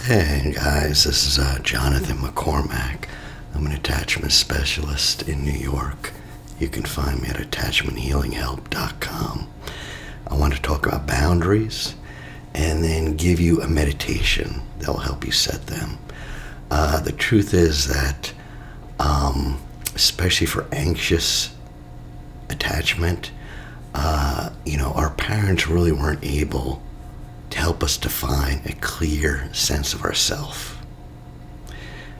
Hey guys, this is Jonathan McCormack. I'm an attachment specialist in New York. You can find me at attachmenthealinghelp.com. I want to talk about boundaries and then give you a meditation that will help you set them. The truth is that, especially for anxious attachment, our parents really weren't able to help us define a clear sense of ourself.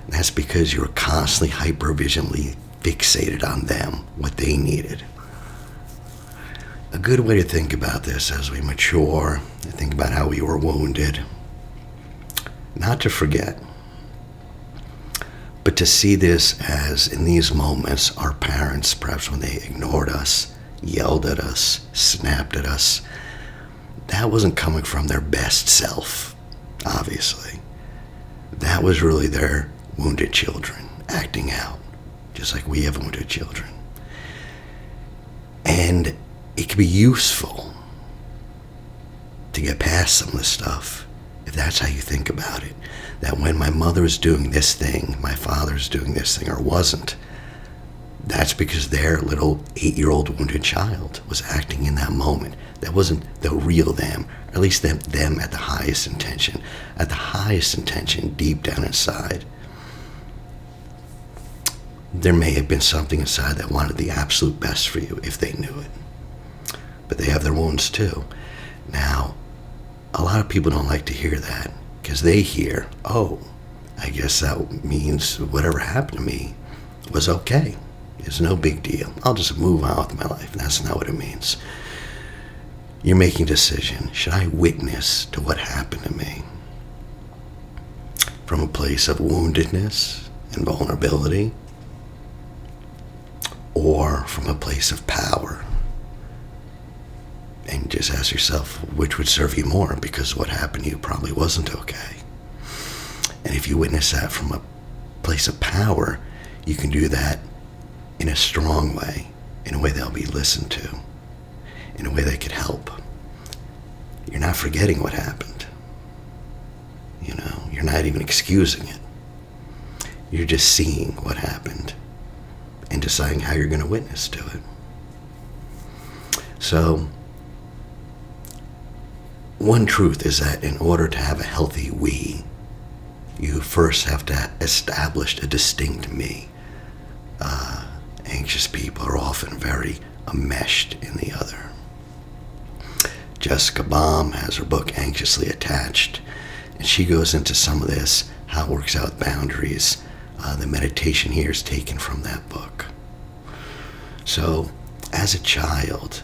And that's because you were constantly hypervigilantly fixated on them, what they needed. A good way to think about this as we mature and think about how we were wounded, not to forget, but to see this as, in these moments, our parents, perhaps when they ignored us, yelled at us, snapped at us, that wasn't coming from their best self, obviously. That was really their wounded children acting out, just like we have wounded children. And it can be useful to get past some of this stuff, if that's how you think about it. That when my mother is doing this thing, my father's doing this thing, or wasn't, that's because their little 8-year-old wounded child was acting in that moment. That wasn't the real them, or at least them at the highest intention. At the highest intention, deep down inside, there may have been something inside that wanted the absolute best for you if they knew it. But they have their wounds too. Now, a lot of people don't like to hear that because they hear, oh, I guess that means whatever happened to me was okay. It's no big deal. I'll just move on with my life. And that's not what it means. You're making a decision. Should I witness to what happened to me? From a place of woundedness and vulnerability, or from a place of power? And just ask yourself, which would serve you more, because what happened to you probably wasn't okay. And if you witness that from a place of power, you can do that in a strong way, in a way that'll be listened to, in a way that could help. You're not forgetting what happened. You're not even excusing it. You're just seeing what happened and deciding how you're going to witness to it. So, one truth is that in order to have a healthy we, you first have to establish a distinct me. Anxious people are often very enmeshed in the other. Jessica Baum has her book Anxiously Attached, and she goes into some of this, how it works out with boundaries. The meditation here is taken from that book. So, as a child,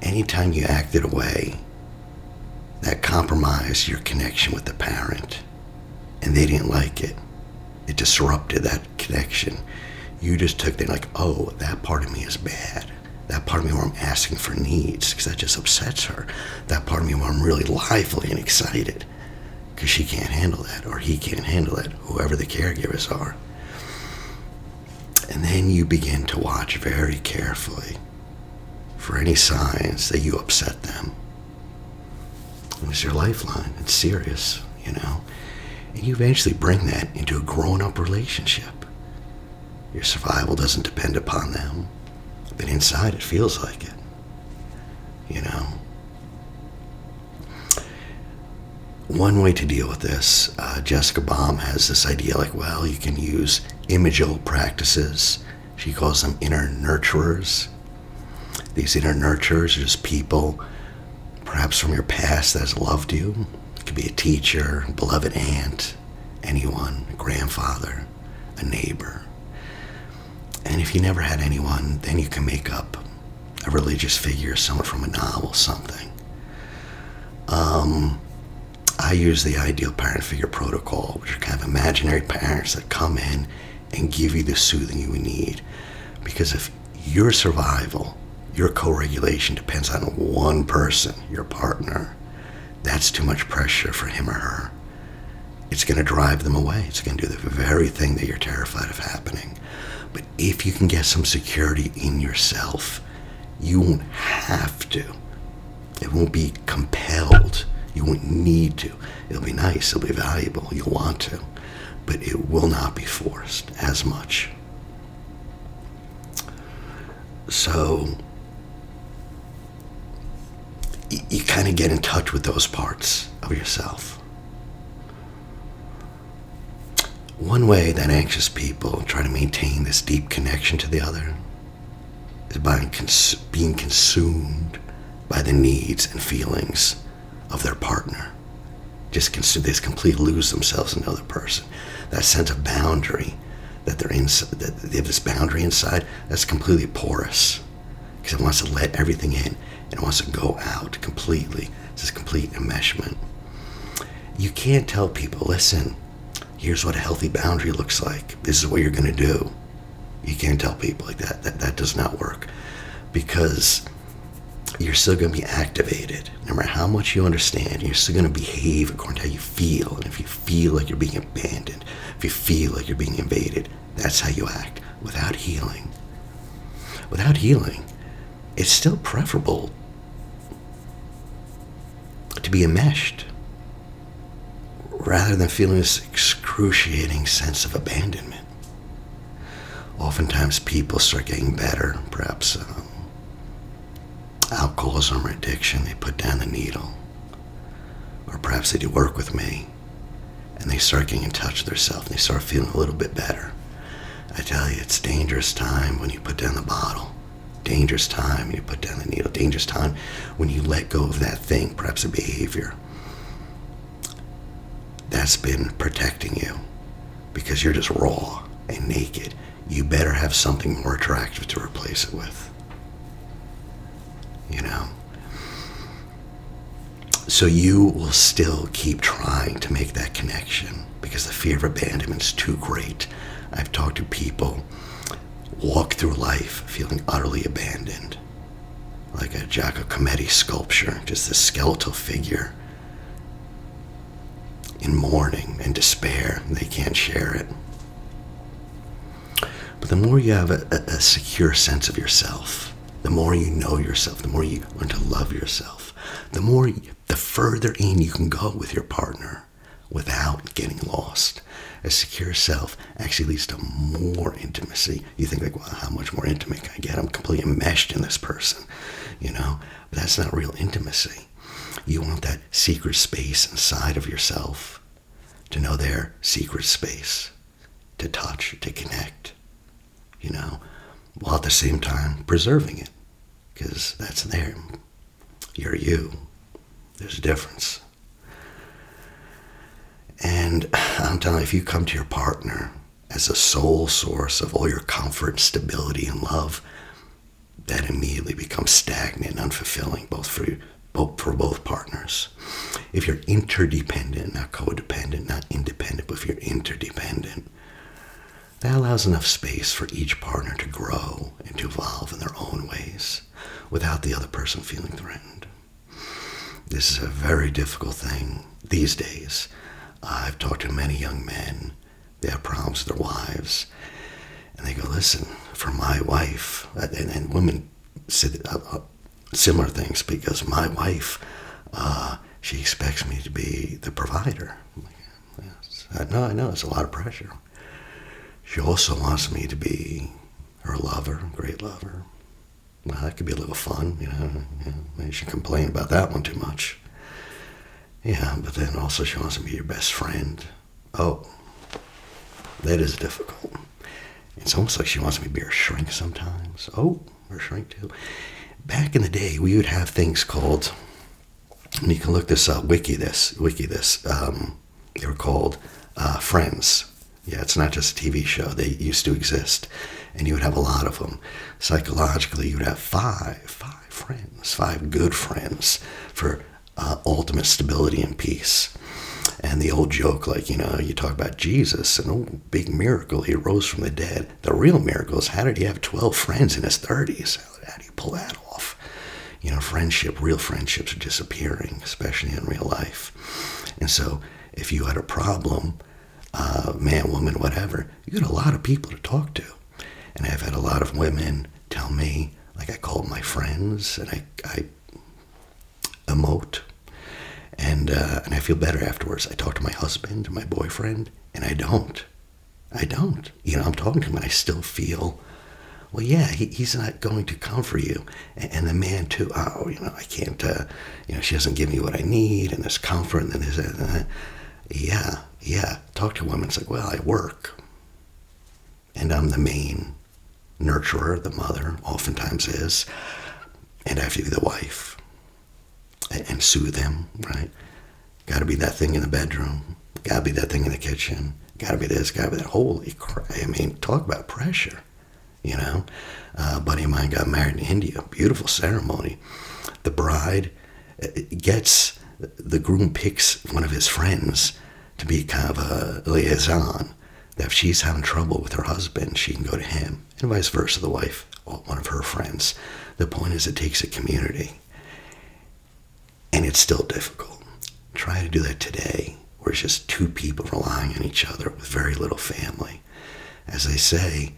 anytime you acted a way that compromised your connection with the parent, and they didn't like it, it disrupted that connection, you just took that like, oh, that part of me is bad. That part of me where I'm asking for needs because that just upsets her. That part of me where I'm really lively and excited because she can't handle that, or he can't handle it, whoever the caregivers are. And then you begin to watch very carefully for any signs that you upset them. It's your lifeline. It's serious, And you eventually bring that into a grown-up relationship. Your survival doesn't depend upon them, but inside it feels like it, One way to deal with this, Jessica Baum has this idea like, well, you can use imageal practices. She calls them inner nurturers. These inner nurturers are just people, perhaps from your past, that has loved you. It could be a teacher, a beloved aunt, anyone, a grandfather, a neighbor. And if you never had anyone, then you can make up a religious figure, someone from a novel, something. I use the ideal parent figure protocol, which are kind of imaginary parents that come in and give you the soothing you need. Because if your survival, your co-regulation depends on one person, your partner, that's too much pressure for him or her. It's going to drive them away. It's going to do the very thing that you're terrified of happening. But if you can get some security in yourself, you won't have to. It won't be compelled. You wouldn't need to. It'll be nice, it'll be valuable, you'll want to, but it will not be forced as much. So you kind of get in touch with those parts of yourself. One way that anxious people try to maintain this deep connection to the other is by being consumed by the needs and feelings of their partner. They just completely lose themselves in the other person. That sense of boundary that that they have this boundary inside that's completely porous because it wants to let everything in and it wants to go out completely. It's this complete enmeshment. You can't tell people, listen, here's what a healthy boundary looks like. This is what you're going to do. You can't tell people like that. That does not work because you're still going to be activated. No matter how much you understand, you're still going to behave according to how you feel. And if you feel like you're being abandoned, if you feel like you're being invaded, that's how you act. Without healing, it's still preferable to be enmeshed rather than feeling this excruciating sense of abandonment. Oftentimes people start getting better, perhaps alcoholism or addiction, they put down the needle. Or perhaps they do work with me and they start getting in touch with themselves and they start feeling a little bit better. I tell you, it's dangerous time when you put down the bottle. Dangerous time when you put down the needle. Dangerous time when you let go of that thing, perhaps a behavior that's been protecting you because you're just raw and naked. You better have something more attractive to replace it with. You know? So you will still keep trying to make that connection because the fear of abandonment is too great. I've talked to people walk through life feeling utterly abandoned, like a Giacometti sculpture, just a skeletal figure in mourning and despair. They can't share it. But the more you have a secure sense of yourself, the more you know yourself, the more you learn to love yourself, the further in you can go with your partner without getting lost. A secure self actually leads to more intimacy. You think like, well, how much more intimate can I get? I'm completely enmeshed in this person, you know? But that's not real intimacy. You want that secret space inside of yourself, to know their secret space, to touch, to connect, you know, while at the same time preserving it, because that's there. You're you. There's a difference. And I'm telling you, if you come to your partner as a sole source of all your comfort, stability, and love, that immediately becomes stagnant and unfulfilling, for both partners. If you're interdependent, not codependent, not independent, but if you're interdependent, that allows enough space for each partner to grow and to evolve in their own ways without the other person feeling threatened. This is a very difficult thing these days. I've talked to many young men, they have problems with their wives, and they go, listen, for my wife, and women said similar things, because my wife, she expects me to be the provider. I'm like, yes. No, I know, it's a lot of pressure. She also wants me to be her lover, great lover. Well, that could be a little fun, you know. Maybe she complain about that one too much. Yeah, but then also she wants to be your best friend. Oh, that is difficult. It's almost like she wants me to be her shrink sometimes. Oh, her shrink too. Back in the day, we would have things called, and you can look this up, wiki this. They were called Friends. Yeah, it's not just a TV show. They used to exist, and you would have a lot of them. Psychologically, you would have five friends, 5 good friends for ultimate stability and peace. And the old joke, like, you know, you talk about Jesus and oh, big miracle, he rose from the dead. The real miracle is, how did he have 12 friends in his 30s? How do you pull that off? You know, real friendships are disappearing, especially in real life. And so if you had a problem, man, woman, whatever, you got a lot of people to talk to. And I've had a lot of women tell me, like, I call my friends and I emote. And I feel better afterwards. I talk to my husband, my boyfriend, and I don't. I'm talking to him and I still feel, well, yeah, he's not going to come for you. And the man too, I can't, she doesn't give me what I need, and there's comfort, and then there's, yeah. Talk to women, it's like, well, I work. And I'm the main nurturer, the mother oftentimes is, and I have to be the wife and soothe them, right? Got to be that thing in the bedroom, got to be that thing in the kitchen, got to be this, got to be that. Holy crap! I mean, talk about pressure. A buddy of mine got married in India, beautiful ceremony. The bride the groom picks one of his friends to be kind of a liaison, that if she's having trouble with her husband, she can go to him, and vice versa, the wife, one of her friends. The point is, it takes a community, and it's still difficult. Try to do that today, where it's just two people relying on each other with very little family. As they say,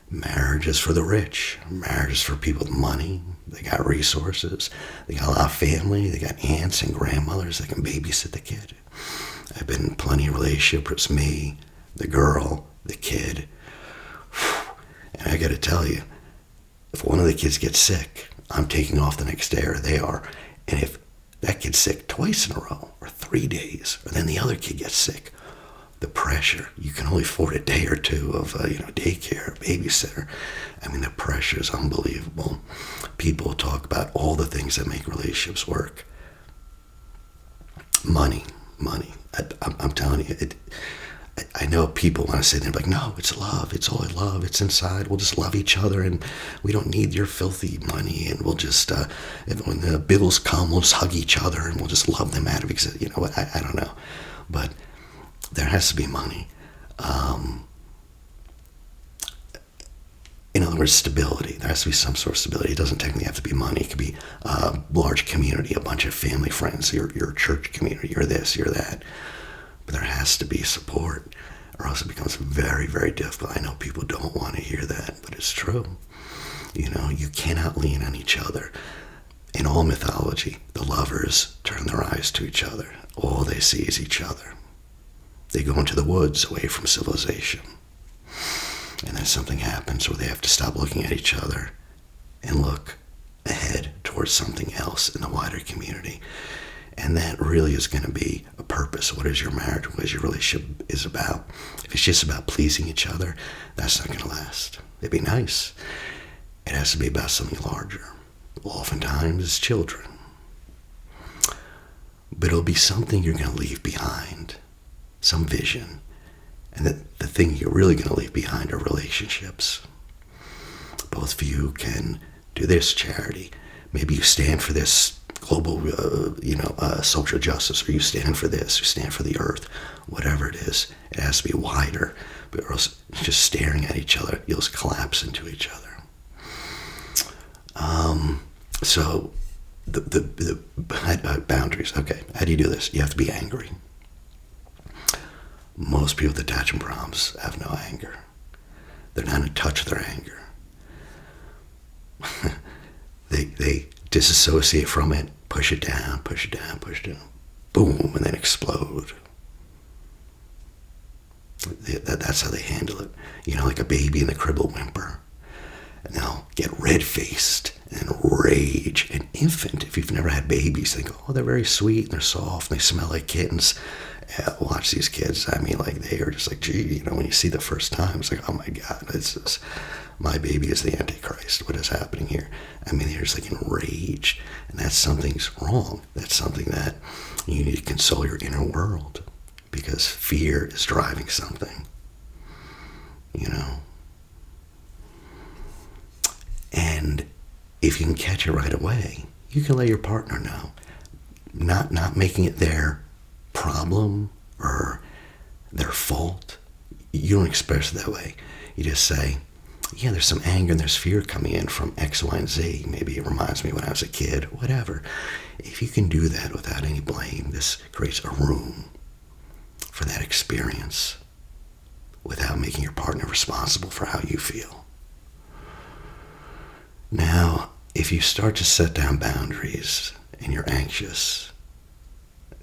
marriage is for the rich. Marriage is for people with money. They got resources. They got a lot of family. They got aunts and grandmothers that can babysit the kid. I've been in plenty of relationships. It's me, the girl, the kid. And I got to tell you, if one of the kids gets sick, I'm taking off the next day, or they are. And if that kid's sick twice in a row, or 3 days, or then the other kid gets sick, the pressure, you can only afford a day or two of daycare, babysitter. I mean, the pressure is unbelievable. People talk about all the things that make relationships work. Money. I'm telling you, I know people want to say, they're like, no, it's love. It's all love. It's inside. We'll just love each other, and we don't need your filthy money, and we'll just, when the bills come, we'll just hug each other, and we'll just love them out of existence. You know what? I don't know. But there has to be money. In other words, stability. There has to be some sort of stability. It doesn't technically have to be money. It could be a large community, a bunch of family friends, your church community, you're this, you're that. But there has to be support, or else it becomes very, very difficult. I know people don't want to hear that, but it's true. You cannot lean on each other. In all mythology, the lovers turn their eyes to each other. All they see is each other. They go into the woods away from civilization. And then something happens where they have to stop looking at each other and look ahead towards something else in the wider community. And that really is going to be a purpose. What is your marriage? What is your relationship is about? If it's just about pleasing each other, that's not going to last. It'd be nice. It has to be about something larger. Oftentimes it's children. But it'll be something you're going to leave behind. Some vision. And the thing you're really going to leave behind are relationships. Both of you can do this charity. Maybe you stand for this global, social justice, or you stand for this, you stand for the earth, whatever it is. It has to be wider, or else just staring at each other, you'll just collapse into each other. So the boundaries. Okay, how do you do this? You have to be angry. Most people with attachment problems have no anger. They're not in touch with their anger. They disassociate from it, push it down, boom, and then explode. That's how they handle it. Like a baby in the crib will whimper. And they'll get red-faced and rage. An infant, if you've never had babies, think, oh, they're very sweet, and they're soft, and they smell like kittens. Yeah, watch these kids. I mean, they are just like, gee, when you see the first time, it's like, oh my God, my baby is the Antichrist. What is happening here? I mean, they're just enraged, and that's something's wrong. That's something that you need to console your inner world, because fear is driving something, And if you can catch it right away, you can let your partner know, not making it their problem or their fault. You don't express it that way. You just say, yeah, there's some anger and there's fear coming in from X, Y, and Z. Maybe it reminds me when I was a kid, whatever. If you can do that without any blame, this creates a room for that experience without making your partner responsible for how you feel. Now, if you start to set down boundaries and you're anxious,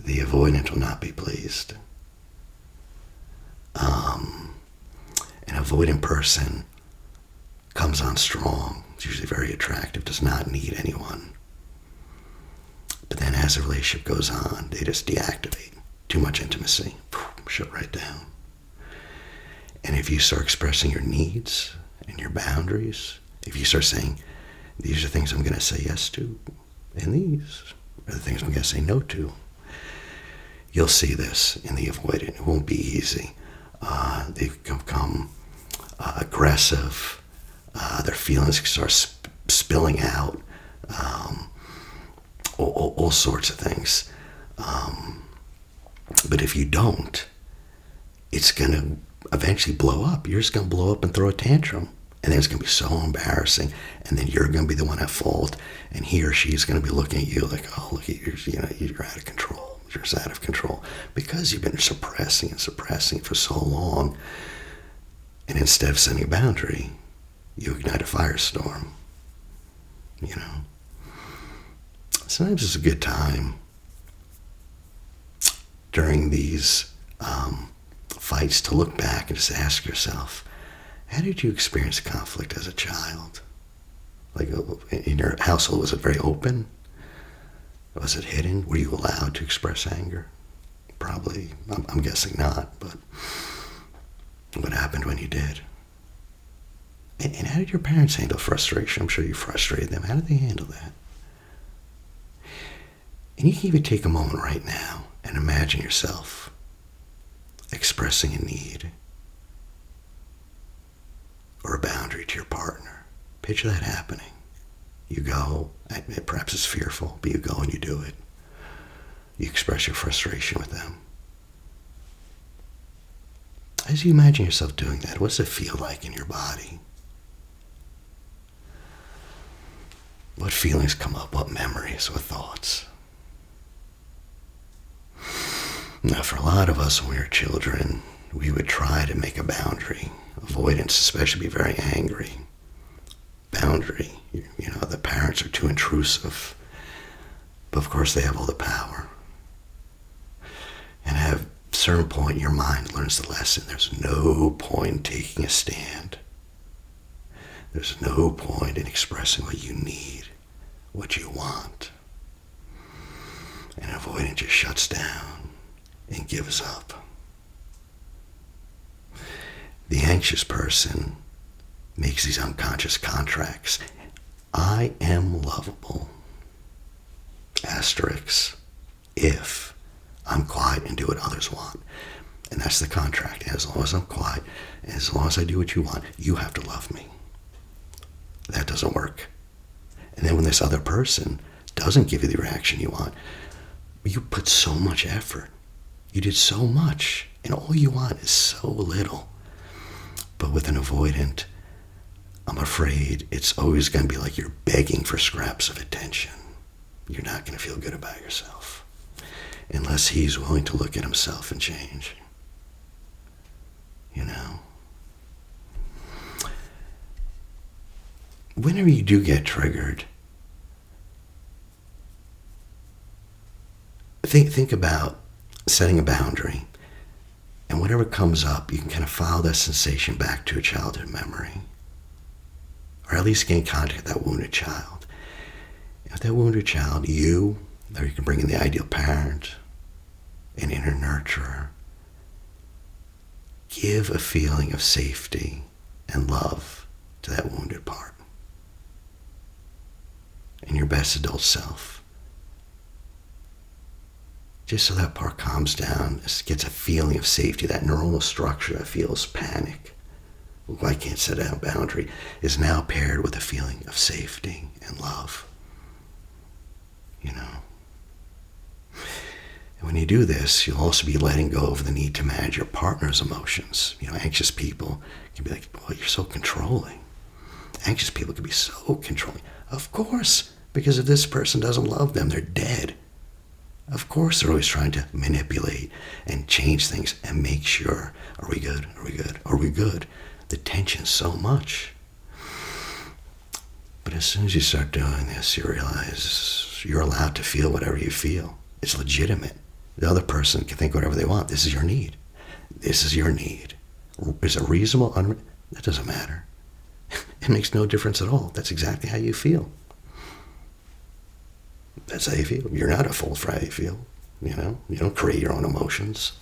the avoidant will not be pleased. An avoidant person comes on strong. It's usually very attractive, does not need anyone. But then as the relationship goes on, they just deactivate. Too much intimacy. Shut right down. And if you start expressing your needs and your boundaries, if you start saying, these are things I'm going to say yes to, and these are the things I'm going to say no to, you'll see this in the avoidant. It won't be easy. They become aggressive. Their feelings start spilling out. All sorts of things. But if you don't, it's going to eventually blow up. You're just going to blow up and throw a tantrum. And then it's going to be so embarrassing. And then you're going to be the one at fault. And he or she is going to be looking at you like, oh, look at you, you're out of control. You're just out of control. Because you've been suppressing for so long. And instead of setting a boundary, you ignite a firestorm. Sometimes it's a good time during these fights to look back and just ask yourself, how did you experience conflict as a child? Like in your household, was it very open? Was it hidden? Were you allowed to express anger? Probably, I'm guessing not, but what happened when you did? And how did your parents handle frustration? I'm sure you frustrated them. How did they handle that? And you can even take a moment right now and imagine yourself expressing a need or a boundary to your partner. Picture that happening. You go, perhaps it's fearful, but you go and you do it. You express your frustration with them. As you imagine yourself doing that, what does it feel like in your body? What feelings come up? What memories? What thoughts? Now, for a lot of us when we were children, we would try to make a boundary. Avoidance, especially, be very angry. Boundary, the parents are too intrusive. But of course, they have all the power. And at a certain point, your mind learns the lesson. There's no point in taking a stand. There's no point in expressing what you need, what you want. And avoidance just shuts down and gives up. The anxious person makes these unconscious contracts. I am lovable. Asterisk. If I'm quiet and do what others want. And that's the contract. As long as I'm quiet, as long as I do what you want, you have to love me. That doesn't work. And then when this other person doesn't give you the reaction you want, you put so much effort. You did so much, and all you want is so little. But with an avoidant, I'm afraid it's always going to be like you're begging for scraps of attention. You're not going to feel good about yourself unless he's willing to look at himself and change. Whenever you do get triggered, think about setting a boundary, and whatever comes up, you can kind of file that sensation back to a childhood memory, or at least gain contact with that wounded child. And with that wounded child, or you can bring in the ideal parent, an inner nurturer, give a feeling of safety and love to that wounded part. And your best adult self. Just so that part calms down, gets a feeling of safety, that neuronal structure that feels panic. Ooh, I can't set a boundary, is now paired with a feeling of safety and love. And when you do this, you'll also be letting go of the need to manage your partner's emotions. Anxious people can be like, boy, you're so controlling. Anxious people can be so controlling. Of course, because if this person doesn't love them, they're dead. Of course, they're always trying to manipulate and change things and make sure, are we good? Are we good? Are we good? The tension's so much. But as soon as you start doing this, you realize you're allowed to feel whatever you feel. It's legitimate. The other person can think whatever they want. This is your need. This is your need. Is it reasonable? That doesn't matter. It makes no difference at all. That's exactly how you feel. That's how you feel. You're not a fool for how you feel. You don't create your own emotions.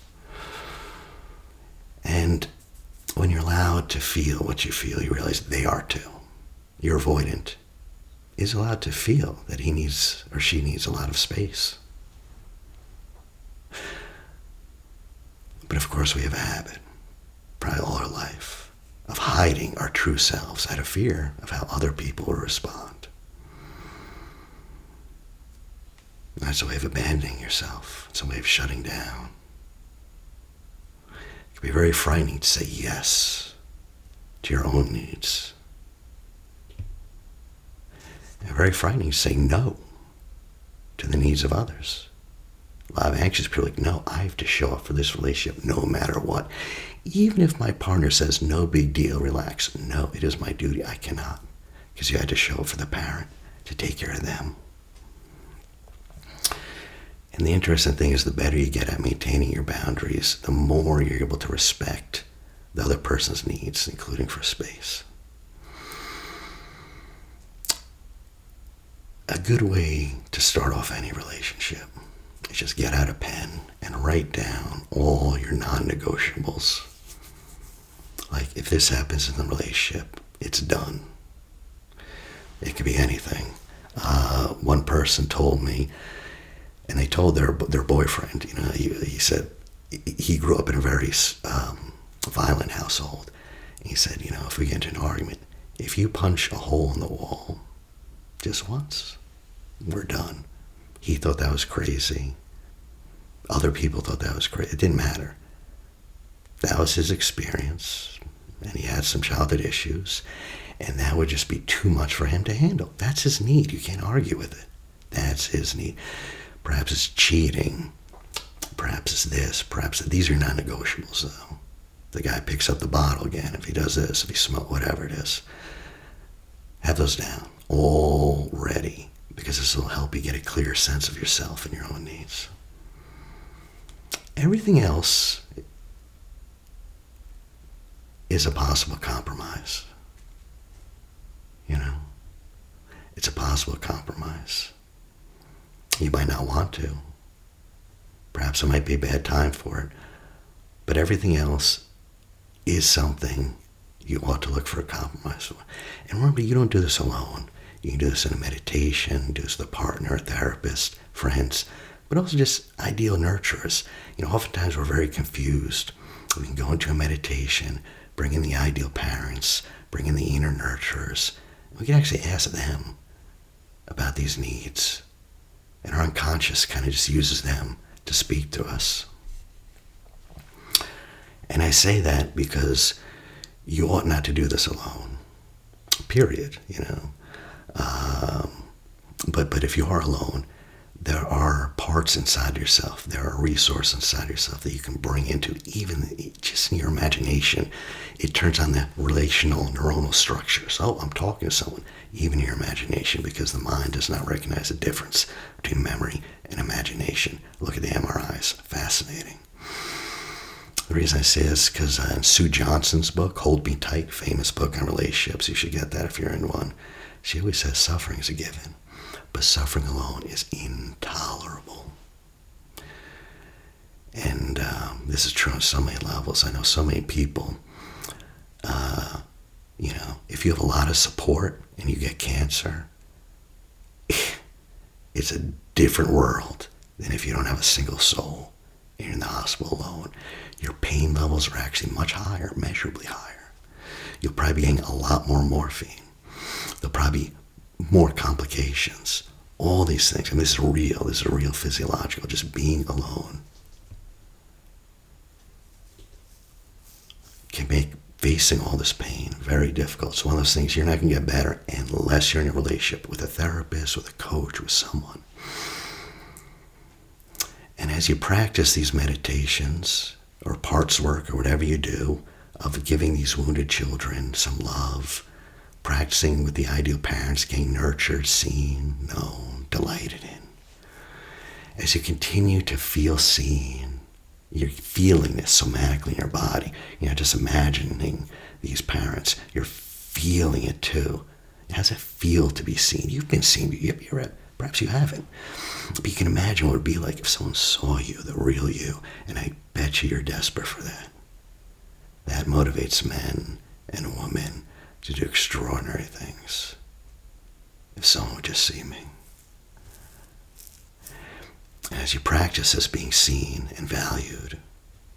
And when you're allowed to feel what you feel, you realize they are too. Your avoidant is allowed to feel that he needs or she needs a lot of space. But of course we have a habit, probably all our life, of hiding our true selves out of fear of how other people will respond. That's a way of abandoning yourself. It's a way of shutting down. It can be very frightening to say yes to your own needs. And very frightening to say no to the needs of others. A lot of anxious people are like, no, I have to show up for this relationship no matter what. Even if my partner says, no big deal, relax. No, it is my duty. I cannot. Because you had to show up for the parent to take care of them. And the interesting thing is the better you get at maintaining your boundaries, the more you're able to respect the other person's needs, including for space. A good way to start off any relationship is just get out a pen and write down all your non-negotiables. Like, if this happens in the relationship, it's done. It could be anything. One person told me, and they told their boyfriend, he said he grew up in a very violent household. He said, if we get into an argument, if you punch a hole in the wall just once, we're done. He thought that was crazy. Other people thought that was crazy. It didn't matter. That was his experience, and he had some childhood issues, and that would just be too much for him to handle. That's his need. You can't argue with it. That's his need. Perhaps it's cheating. Perhaps it's this. Perhaps these are non-negotiables, though. The guy picks up the bottle again. If he does this, if he smokes, whatever it is. Have those down. All ready. Because this will help you get a clear sense of yourself and your own needs. Everything else is a possible compromise. It's a possible compromise. You might not want to. Perhaps it might be a bad time for it. But everything else is something you ought to look for a compromise for. And remember, you don't do this alone. You can do this in a meditation, do this with a partner, a therapist, friends, but also just ideal nurturers. Oftentimes we're very confused. We can go into a meditation, bring in the ideal parents, bring in the inner nurturers. We can actually ask them about these needs. And our unconscious kind of just uses them to speak to us. And I say that because you ought not to do this alone. Period, But if you are alone, there are parts inside yourself, there are resources inside yourself that you can bring into, even just in your imagination. It turns on the relational neuronal structures. Oh, I'm talking to someone, even in your imagination, because the mind does not recognize the difference between memory and imagination. Look at the MRIs. Fascinating. The reason I say this is because in Sue Johnson's book, Hold Me Tight, famous book on relationships, you should get that if you're in one. She always says suffering is a given, but suffering alone is intolerable. And this is true on so many levels. I know so many people, if you have a lot of support and you get cancer, it's a different world than if you don't have a single soul and you're in the hospital alone. Your pain levels are actually much higher, measurably higher. You'll probably be getting a lot more morphine. There'll probably be more complications. All these things. This is real. This is real physiological. Just being alone can make facing all this pain very difficult. It's one of those things you're not going to get better unless you're in a relationship with a therapist, with a coach, with someone. And as you practice these meditations or parts work or whatever you do of giving these wounded children some love, practicing with the ideal parents, getting nurtured, seen, known, delighted in, As you continue to feel seen, you're feeling this somatically in your body. Just imagining these parents. You're feeling it too. How does it feel to be seen? You've been seen. Perhaps you haven't. But you can imagine what it would be like if someone saw you, the real you. And I bet you're desperate for that. That motivates men and women to do extraordinary things. If someone would just see me. And as you practice this being seen and valued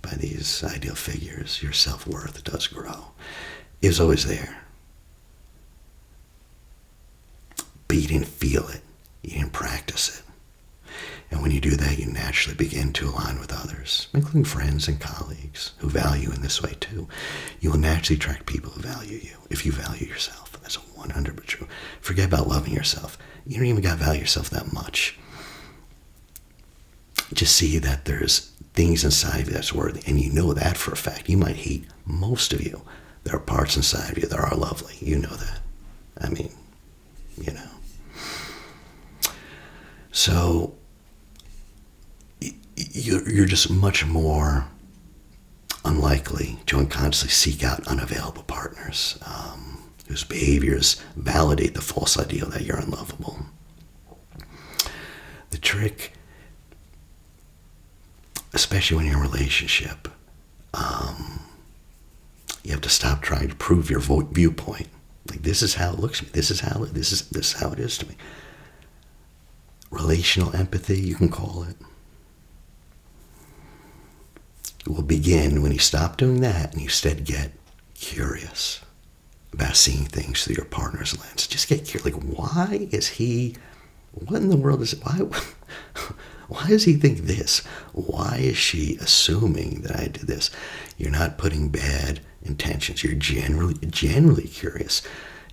by these ideal figures, your self-worth does grow. It was always there. But you didn't feel it. You didn't practice it. And when you do that, you naturally begin to align with others, including friends and colleagues who value in this way too. You will naturally attract people who value you if you value yourself. That's 100% true. Forget about loving yourself. You don't even got to value yourself that much. Just see that there's things inside of you that's worthy, and you know that for a fact. You might hate most of you. There are parts inside of you that are lovely. You know that. I mean, So you're just much more unlikely to unconsciously seek out unavailable partners whose behaviors validate the false ideal that you're unlovable. The trick, especially when you're in a relationship, you have to stop trying to prove your viewpoint. Like, this is how it looks to me. This is how it is to me. Relational empathy, you can call it. It will begin when you stop doing that and you instead get curious about seeing things through your partner's lens. Just get curious. Like, why is he? What in the world is it? Why does he think this? Why is she assuming that I did this? You're not putting bad intentions. You're genuinely curious.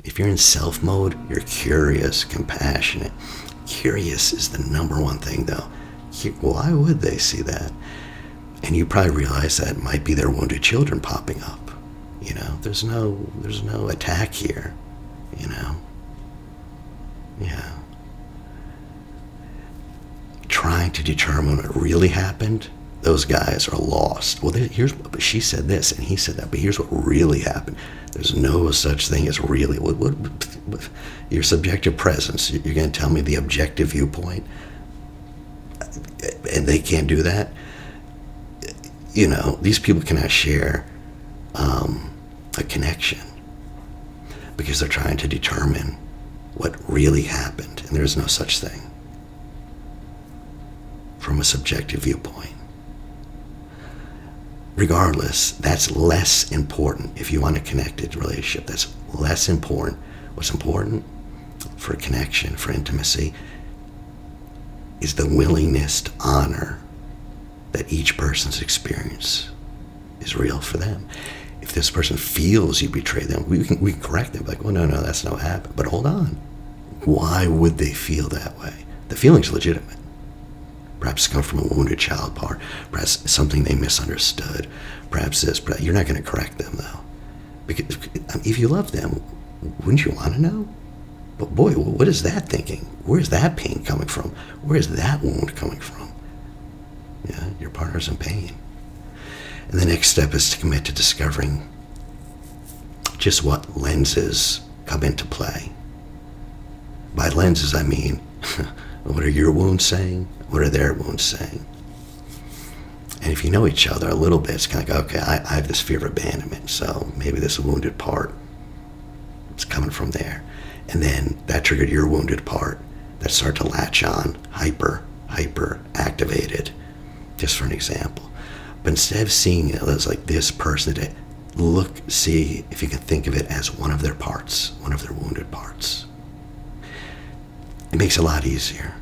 If you're in self mode, you're curious, compassionate. Curious is the number one thing, though. Why would they see that? And you probably realize that might be their wounded children popping up. There's no attack here. Yeah. Trying to determine what really happened, those guys are lost. Well, but she said this and he said that, but here's what really happened. There's no such thing as really. What your subjective presence, you're going to tell me the objective viewpoint, and they can't do that? These people cannot share a connection because they're trying to determine what really happened, and there's no such thing from a subjective viewpoint. Regardless, that's less important if you want a connected relationship. That's less important. What's important for a connection, for intimacy, is the willingness to honor that each person's experience is real for them. If this person feels you betrayed them, we can correct them. Like, well, no, that's not what happened. But hold on. Why would they feel that way? The feeling's legitimate. Perhaps come from a wounded child part. Perhaps something they misunderstood. Perhaps this. You're not going to correct them, though. Because if you love them, wouldn't you want to know? But boy, what is that thinking? Where's that pain coming from? Where's that wound coming from? Yeah, your partner's in pain. And the next step is to commit to discovering just what lenses come into play. By lenses, I mean, what are your wounds saying? What are their wounds saying? And if you know each other a little bit, it's kind of like, okay, I have this fear of abandonment, so maybe this wounded part is coming from there. And then that triggered your wounded part that started to latch on, hyper activated, just for an example. But instead of seeing it as like this person, see if you can think of it as one of their parts, one of their wounded parts. It makes it a lot easier.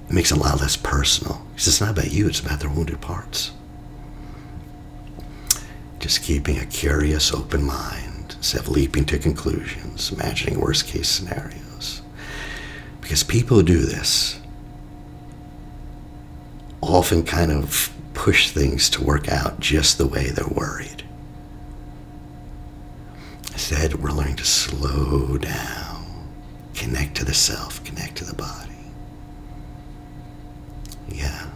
It makes it a lot less personal. Because it's not about you, it's about their wounded parts. Just keeping a curious, open mind, instead of leaping to conclusions, imagining worst case scenarios. Because people who do this often kind of push things to work out just the way they're worried. Instead, we're learning to slow down, connect to the self, connect to the body. Yeah.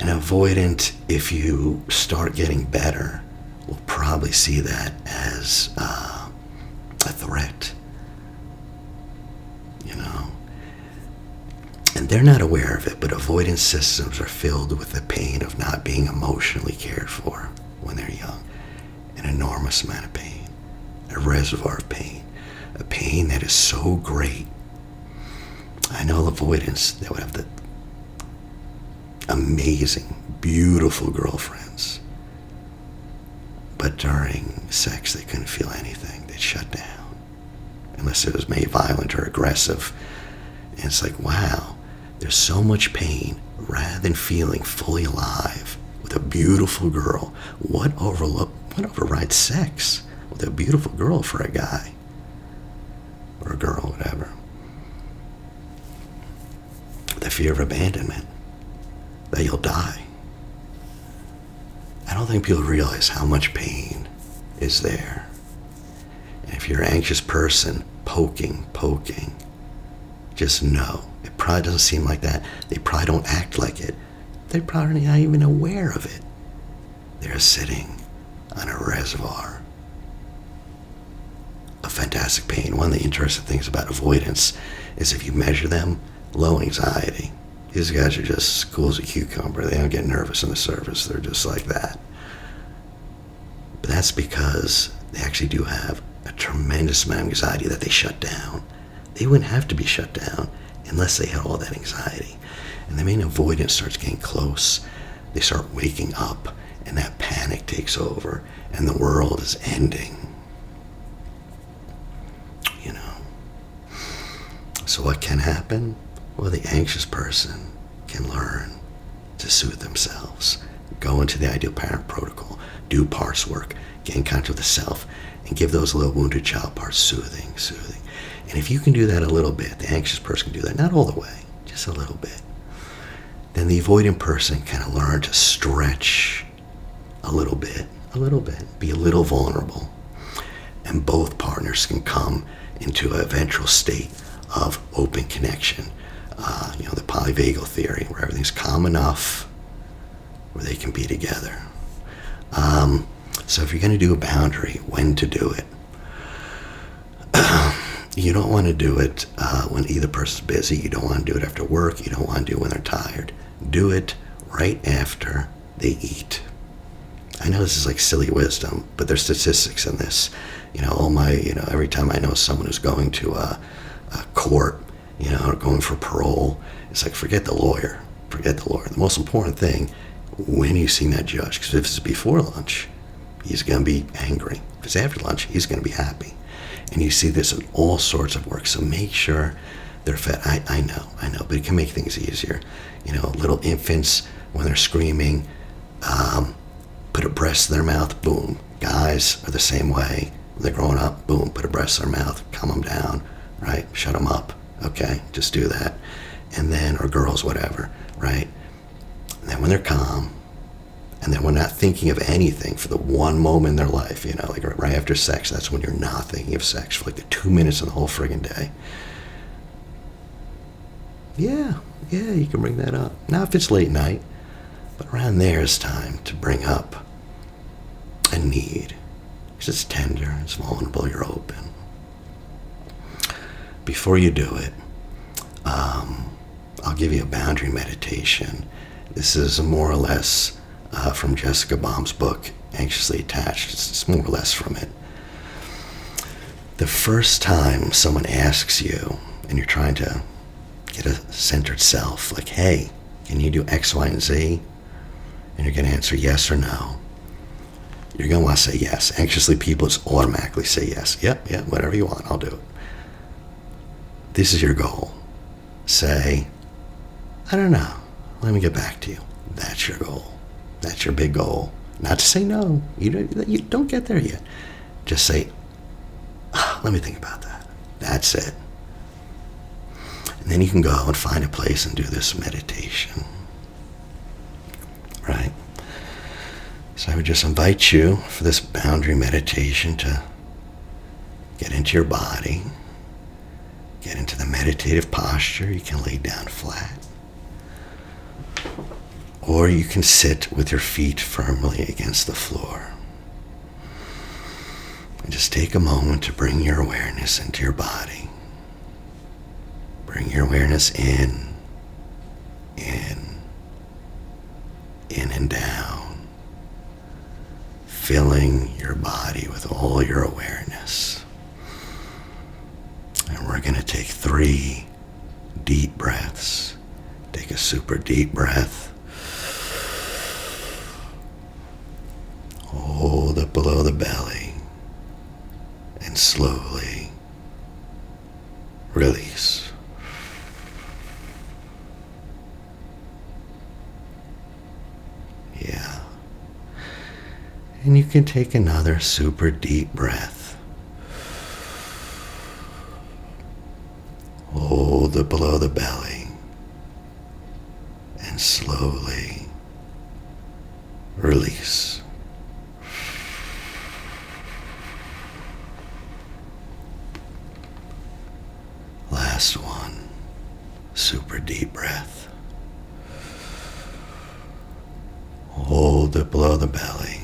An avoidant, if you start getting better, will probably see that as a threat. And they're not aware of it, but avoidance systems are filled with the pain of not being emotionally cared for when they're young. An enormous amount of pain, a reservoir of pain, a pain that is so great. I know avoidance, they would have the amazing, beautiful girlfriends, but during sex they couldn't feel anything. They'd shut down unless it was made violent or aggressive. And it's like, wow, there's so much pain rather than feeling fully alive with a beautiful girl. What overrides sex with a beautiful girl for a guy or a girl, whatever? The fear of abandonment, that you'll die. I don't think people realize how much pain is there. And if you're an anxious person, poking, just know. It probably doesn't seem like that. They probably don't act like it. They're probably not even aware of it. They're sitting on a reservoir of fantastic pain. One of the interesting things about avoidance is if you measure them, low anxiety. These guys are just cool as a cucumber. They don't get nervous in the service. They're just like that. But that's because they actually do have a tremendous amount of anxiety that they shut down. They wouldn't have to be shut down unless they had all that anxiety. And the main avoidance starts getting close. They start waking up, and that panic takes over, and the world is ending. So what can happen? Well, the anxious person can learn to soothe themselves, go into the ideal parent protocol, do parts work, get in contact with the self, and give those little wounded child parts soothing. And if you can do that a little bit, the anxious person can do that, not all the way, just a little bit, then the avoidant person can learn to stretch a little bit, be a little vulnerable, and both partners can come into a ventral state of open connection. The polyvagal theory, where everything's calm enough where they can be together. So if you're going to do a boundary, when to do it? You don't want to do it when either person's busy. You don't want to do it after work. You don't want to do it when they're tired. Do it right after they eat. I know this is like silly wisdom, but there's statistics in this. Every time I know someone who's going to a court, or going for parole, it's like, forget the lawyer. The most important thing, when you see that judge, because if it's before lunch, he's going to be angry. If it's after lunch, he's going to be happy. And you see this in all sorts of work. So make sure they're fed. I know, but it can make things easier. Little infants, when they're screaming, put a breast in their mouth, boom. Guys are the same way. When they're growing up, boom, put a breast in their mouth, calm them down, right? Shut them up, okay? Just do that. And then, or girls, whatever, right? And then when they're calm, and then we're not thinking of anything for the one moment in their life, like right after sex, that's when you're not thinking of sex for like the 2 minutes in the whole friggin' day. Yeah, you can bring that up. Now if it's late night, but around there is time to bring up a need. Because it's tender, it's vulnerable, you're open. Before you do it, I'll give you a boundary meditation. This is more or less from Jessica Baum's book, Anxiously Attached. It's more or less from it. The first time someone asks you, and you're trying to get a centered self, like, hey, can you do X, Y, and Z? And you're going to answer yes or no. You're going to want to say yes. Anxiously people just automatically say yes. Yep, whatever you want, I'll do it. This is your goal. Say, I don't know. Let me get back to you. That's your goal. That's your big goal. Not to say no. You don't get there yet. Just say, let me think about that. That's it. And then you can go and find a place and do this meditation. Right? So I would just invite you for this boundary meditation to get into your body, get into the meditative posture. You can lay down flat. Or you can sit with your feet firmly against the floor. And just take a moment to bring your awareness into your body. Bring your awareness in and down, filling your body with all your awareness. And we're going to take 3 deep breaths. Take a super deep breath. Hold it below the belly and slowly release. Yeah. And you can take another super deep breath. Hold it below the belly and slowly release. Last one, super deep breath. Hold it below the belly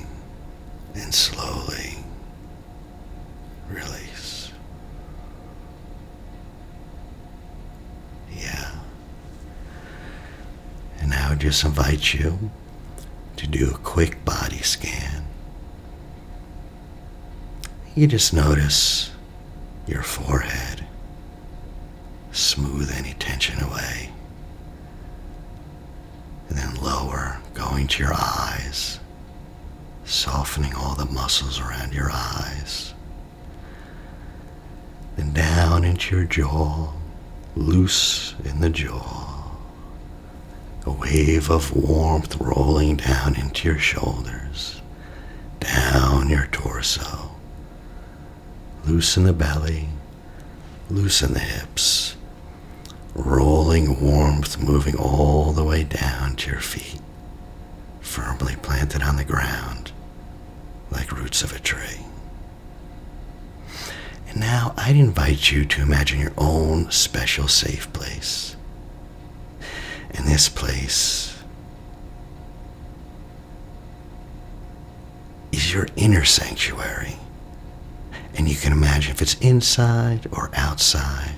and slowly release. Yeah. And now I just invite you to do a quick body scan. You just notice your forehead. Smooth any tension away. And then lower, going to your eyes, softening all the muscles around your eyes. Then down into your jaw, loose in the jaw. A wave of warmth rolling down into your shoulders, down your torso. Loosen the belly, loosen the hips. Rolling warmth moving all the way down to your feet, firmly planted on the ground like roots of a tree. And now I'd invite you to imagine your own special safe place. And this place is your inner sanctuary. And you can imagine if it's inside or outside.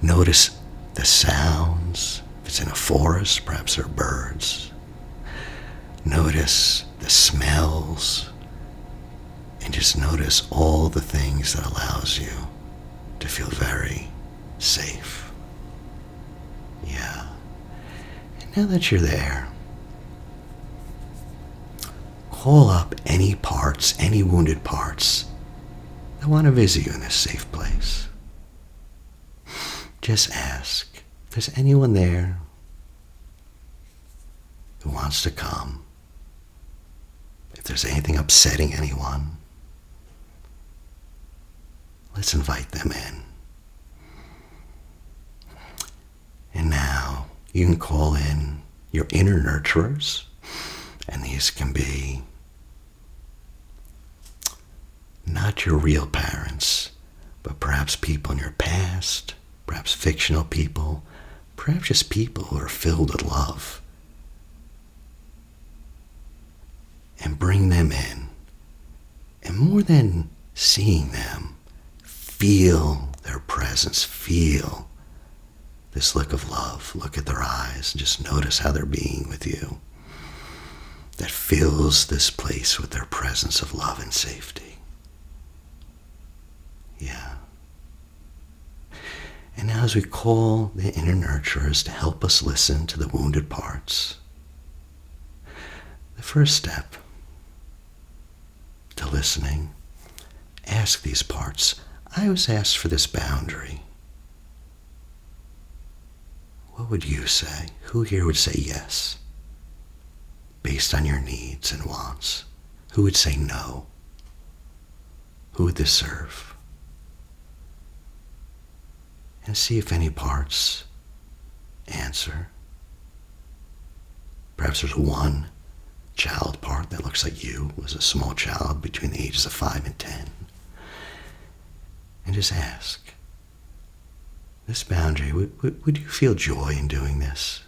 Notice the sounds. If it's in a forest, perhaps there are birds. Notice the smells. And just notice all the things that allows you to feel very safe. Yeah. And now that you're there, call up any parts, any wounded parts that want to visit you in this safe place. Just ask if there's anyone there who wants to come. If there's anything upsetting anyone, let's invite them in. And now you can call in your inner nurturers, and these can be not your real parents, but perhaps people in your past, perhaps fictional people, perhaps just people who are filled with love. And bring them in. And more than seeing them, feel their presence, feel this look of love. Look at their eyes, just notice how they're being with you. That fills this place with their presence of love and safety. Yeah. And now as we call the inner nurturers to help us listen to the wounded parts, the first step to listening, ask these parts. I was asked for this boundary. What would you say? Who here would say yes, based on your needs and wants? Who would say no? Who would this serve? And see if any parts answer. Perhaps there's one child part that looks like you was a small child between the ages of 5 and 10. And just ask, this boundary, would you feel joy in doing this?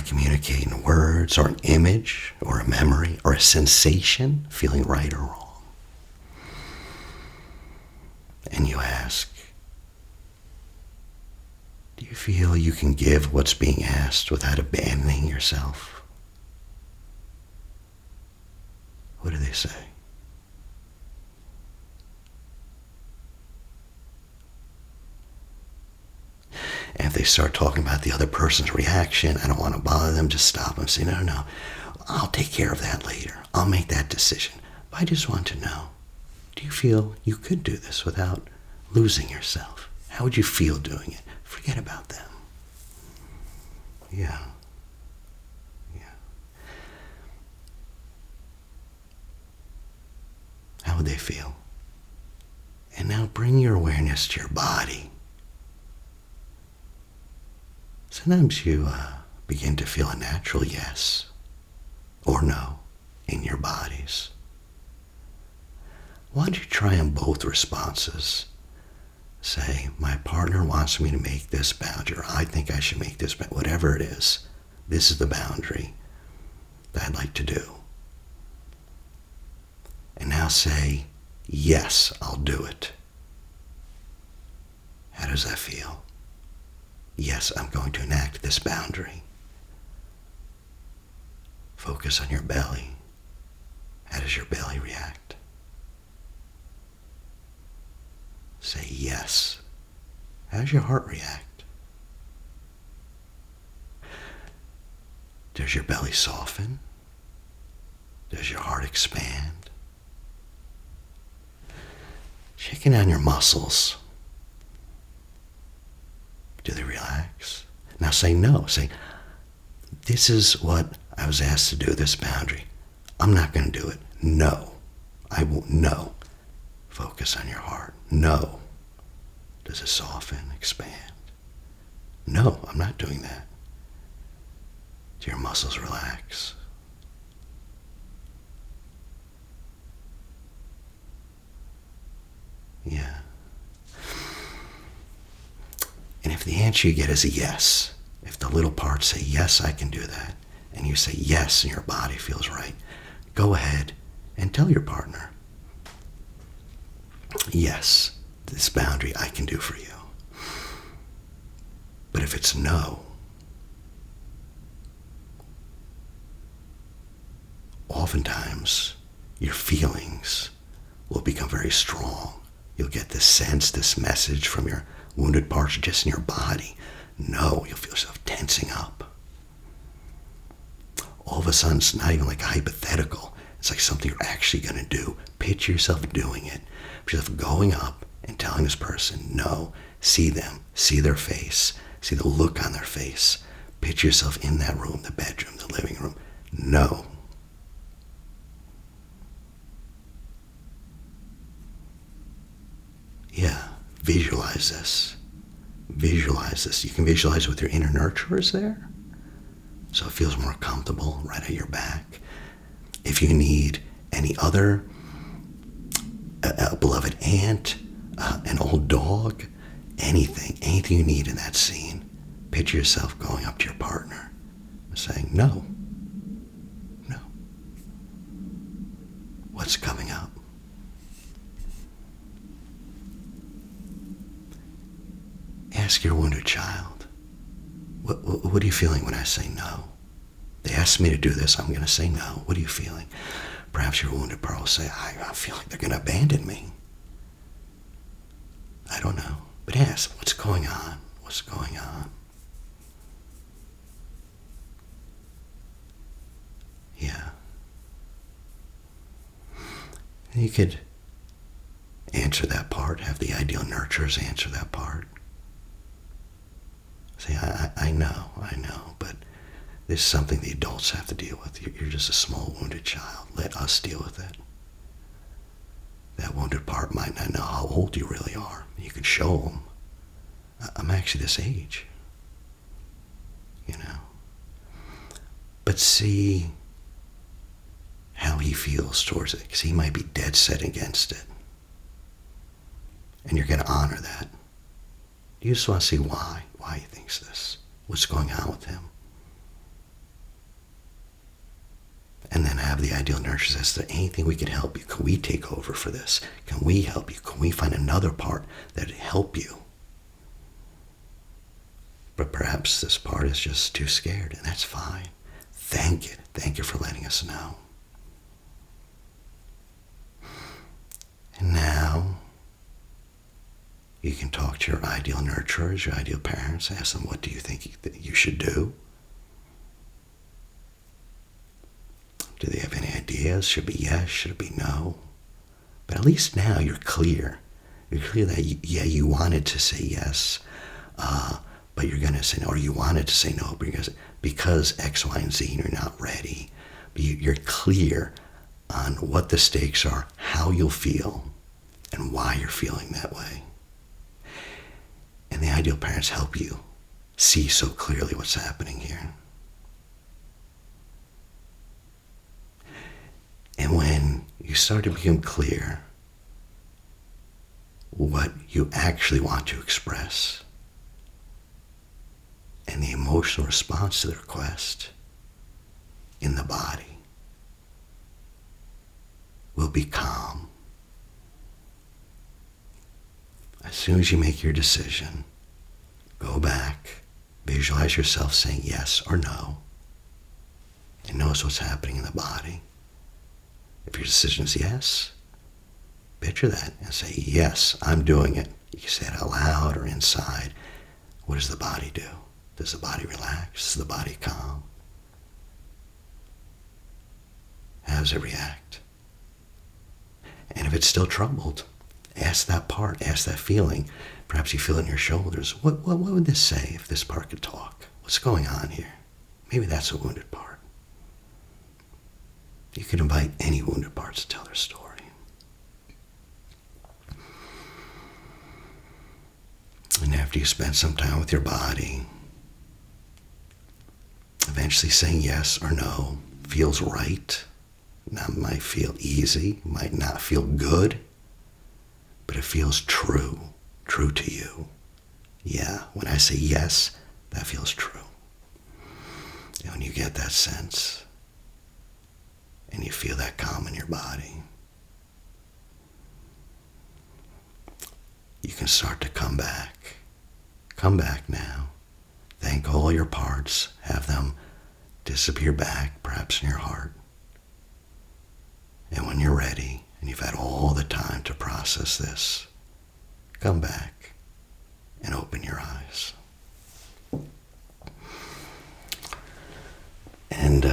communicate in words or an image or a memory or a sensation, feeling right or wrong? And you ask, do you feel you can give what's being asked without abandoning yourself? What do they say? And if they start talking about the other person's reaction, I don't want to bother them, just stop and say, no, no, no, I'll take care of that later. I'll make that decision. But I just want to know, do you feel you could do this without losing yourself? How would you feel doing it? Forget about them. Yeah. How would they feel? And now bring your awareness to your body. Sometimes you begin to feel a natural yes or no in your bodies. Why don't you try on both responses? Say, my partner wants me to make this boundary, or I think I should make this boundary, whatever it is. This is the boundary that I'd like to do. And now say, yes, I'll do it. How does that feel? Yes, I'm going to enact this boundary. Focus on your belly. How does your belly react? Say yes. How does your heart react? Does your belly soften? Does your heart expand? Checking on your muscles. Do they relax? Now say no. Say, this is what I was asked to do, this boundary. I'm not going to do it. No. I won't. No. Focus on your heart. No. Does it soften, expand? No, I'm not doing that. Do your muscles relax? Yeah. And if the answer you get is a yes, if the little parts say, yes, I can do that, and you say yes and your body feels right, go ahead and tell your partner, yes, this boundary I can do for you. But if it's no, oftentimes your feelings will become very strong. You'll get this sense, this message from your wounded parts just in your body. No, you'll feel yourself tensing up. All of a sudden, it's not even like a hypothetical. It's like something you're actually going to do. Picture yourself doing it. Picture yourself going up and telling this person, no, see them, see their face, see the look on their face. Picture yourself in that room, the bedroom, the living room. No. Yeah, visualize this. Visualize this. You can visualize with your inner nurturers there, so it feels more comfortable right at your back. If you need any other, a beloved aunt, an old dog, anything you need in that scene, picture yourself going up to your partner and saying, no, no. What's coming up? Ask your wounded child, what are you feeling when I say no? They asked me to do this, I'm going to say no. What are you feeling? Perhaps your wounded part will say, I feel like they're going to abandon me. I don't know. But ask, what's going on? What's going on? Yeah. And you could answer that part, have the ideal nurturers answer that part. Say, I know, but this is something the adults have to deal with. You're just a small wounded child. Let us deal with it. That wounded part might not know how old you really are. You could show them, I'm actually this age, you know. But see how he feels towards it, because he might be dead set against it. And you're going to honor that. You just want to see why he thinks this. What's going on with him? have the ideal nurture. Is there anything we can help you? Can we take over for this? Can we help you? Can we find another part that would help you? But perhaps this part is just too scared, and that's fine. Thank you. Thank you for letting us know. And now, you can talk to your ideal nurturers, your ideal parents, ask them, what do you think that you should do? Do they have any ideas? Should it be yes? Should it be no? But at least now you're clear. You're clear that, you wanted to say yes, but you're going to say no, or you wanted to say no because X, Y, and Z, and you're not ready. But you're clear on what the stakes are, how you'll feel, and why you're feeling that way. And the ideal parents help you see so clearly what's happening here. And when you start to become clear what you actually want to express and the emotional response to the request in the body will be calm. As soon as you make your decision, go back, visualize yourself saying yes or no, and notice what's happening in the body. If your decision is yes, picture that and say, yes, I'm doing it. You can say it out loud or inside. What does the body do? Does the body relax? Is the body calm? How does it react? And if it's still troubled, ask that part, ask that feeling. Perhaps you feel it in your shoulders. What would this say if this part could talk? What's going on here? Maybe that's a wounded part. You can invite any wounded parts to tell their story. And after you spend some time with your body, eventually saying yes or no feels right. Now, it might feel easy, might not feel good, but it feels true to you. Yeah, when I say yes, that feels true. And when you get that sense, and you feel that calm in your body, you can start to come back. Come back now. Thank all your parts. Have them disappear back, perhaps in your heart. And when you're ready, and you've had all the time to process this, come back and open your eyes. And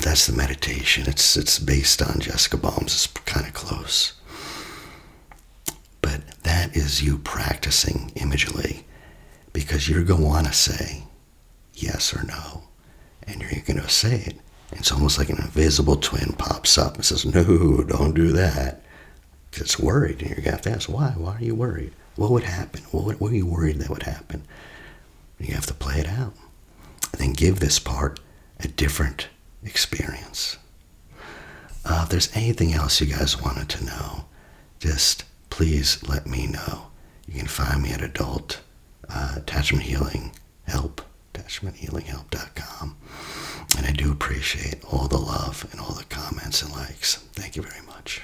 that's the meditation. It's based on Jessica Baum's. It's kind of close. But that is you practicing imagery, because you're going to want to say yes or no. And you're going to say it. It's almost like an invisible twin pops up and says, no, don't do that. Because it's worried. And you're going to have to ask, why? Why are you worried? What would happen? What are you worried that would happen? You have to play it out. And then give this part a different experience. If there's anything else you guys wanted to know, just please let me know. You can find me at Attachment Healing Help, attachmenthealinghelp.com. And I do appreciate all the love and all the comments and likes. Thank you very much.